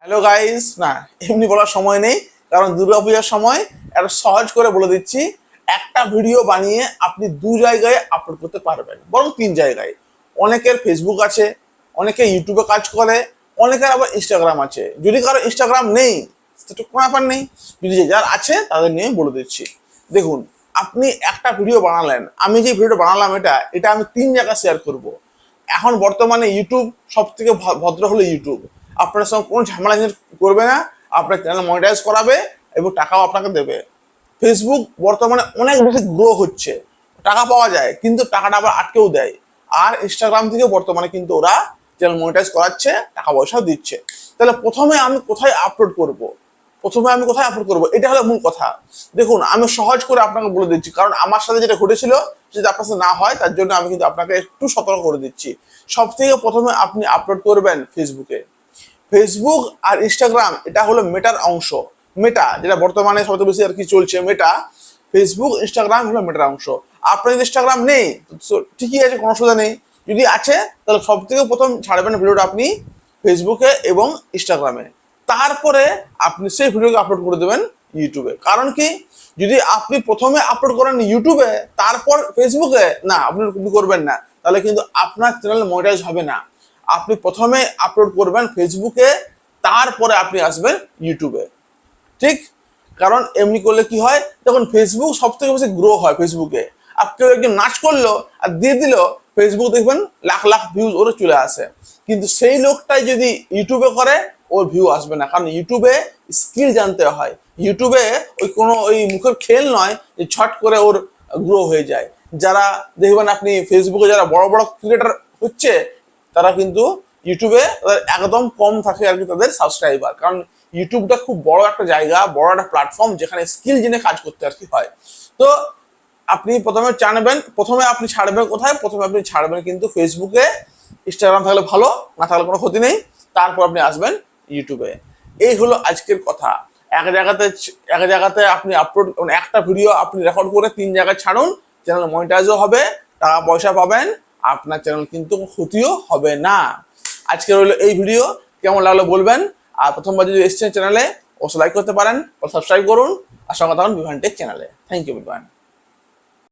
Hello guys, না এমনি বলার সময় নেই, কারণ দুর্গাপূজার সময় একটা সহজ করে বলে দিচ্ছি। একটা ভিডিও বানিয়ে আপনি দু জায়গায় আপলোড করতে পারবেন, বরং তিন জায়গায়। অনেকের ফেসবুক আছে, অনেকে ইউটিউবে কাজ করে, অনেকের আবার ইনস্টাগ্রাম আছে। যদি কারো ইনস্টাগ্রাম নেই সেটা কোনো ব্যাপার নেই, যদি যার আছে তাদের নিয়ে বলে দিচ্ছি। দেখুন, আপনি একটা ভিডিও বানালেন, আমি যে ভিডিও বানালাম এটা আমি তিন জায়গায় শেয়ার করব। এখন বর্তমানে ইউটিউব সব থেকে ভদ্র হলো ইউটিউব। আপনার সঙ্গে কোনো ঝামেলা করবে না, আপনার চ্যানেল মনিটাইজ করাবে এবং টাকাও আপনাকে দেবে। ফেসবুক বর্তমানে অনেক বেশি গ্রো হচ্ছে, টাকা পাওয়া যায়, কিন্তু টাকাটা আবার আটকেও দেয়। আর ইনস্টাগ্রাম থেকে বর্তমানে কিন্তু ওরা চ্যানেল মনিটাইজ করাচ্ছে, টাকা পয়সাও দিচ্ছে। তাহলে প্রথমে আমি কোথায় আপলোড করব, এটা হলো মূল কথা। দেখুন, আমি সহজ করে আপনাকে বলে দিচ্ছি, কারণ আমার সাথে যেটা ঘটেছিল যদি আপনার সাথে না হয়, তার জন্য আমি কিন্তু আপনাকে একটু সতর্ক করে দিচ্ছি। সব থেকে প্রথমে আপনি আপলোড করবেন ফেসবুকে। ফেসবুক আর ইনস্টাগ্রাম এটা হলো মেটার অংশ। মেটা যেটা বর্তমানে সবচেয়ে বেশি আর কি চলছে, মেটা। ফেসবুক ইনস্টাগ্রাম হলো মেটার অংশ। আপনার যদি ইনস্টাগ্রাম নেই ঠিকই আছে, কোনো অসুবিধা নেই। যদি আছে তাহলে সব থেকে প্রথম ছাড়বেন ভিডিওটা আপনি ফেসবুকে এবং ইনস্টাগ্রামে। তারপরে আপনি সেই ভিডিওকে আপলোড করে দেবেন ইউটিউবে। কারণ কি, যদি আপনি প্রথমে আপলোড করেন ইউটিউবে তারপর ফেসবুকে, না আপনি করবেন না, তাহলে কিন্তু আপনার চ্যানেল মনিটাইজ হবে না। আপনি প্রথমে আপলোড করবেন ফেসবুকে, তারপরে আপনি আসবেন ইউটিউবে, ঠিক? কারণ এমনি করলে কি হয়, তখন ফেসবুক সব থেকে বেশি গ্রো হয়। ফেসবুকে আর কেউ একজন নাচ করলো আর দিয়ে দিল, ফেসবুক দেখবেন লাখ লাখ ভিউজ ওরে চলে আসে। কিন্তু সেই লোকটাই যদি ইউটিউবে করে, ওর ভিউ আসবে না। কারণ ইউটিউবে স্কিল জানতে হয়। ইউটিউবে ওই মুখের খেল নয় যে ছট করে ওর গ্রো হয়ে যায়। যারা দেখবেন আপনি ফেসবুকে যারা বড় বড় ক্রিয়েটার হচ্ছে, তারা কিন্তু ইউটিউবে একদম কম থাকে আর কি তাদের সাবস্ক্রাইবার। কারণ ইউটিউবটা খুব বড় একটা জায়গা, বড় একটা প্ল্যাটফর্ম, যেখানে স্কিল জেনে কাজ করতে আর কি হয়। তো আপনি প্রথমে আপনি ছাড়বেন কোথায়? প্রথমে আপনি ছাড়বেন কিন্তু ফেসবুকে। ইনস্টাগ্রাম থাকলে ভালো, না থাকলে কোনো ক্ষতি নেই। তারপর আপনি আসবেন ইউটিউবে। এই হলো আজকের কথা। এক জায়গাতে আপনি আপলোড, একটা ভিডিও আপনি রেকর্ড করে তিন জায়গায় ছাড়ুন, চ্যানেল মনিটাইজও হবে, টাকা পয়সা পাবেন, আপনার চ্যানেল কিন্তু ক্ষতিও হবে না। আজকে রইলো এই ভিডিও, কেমন লাগলো বলবেন। আর প্রথমবার যদি এসছেন চ্যানেলে, অবশ্যই লাইক করতে পারেন, সাবস্ক্রাইব করুন, আর সঙ্গে থাকুন বিভান টেক চ্যানেলে। Thank you Vivaan.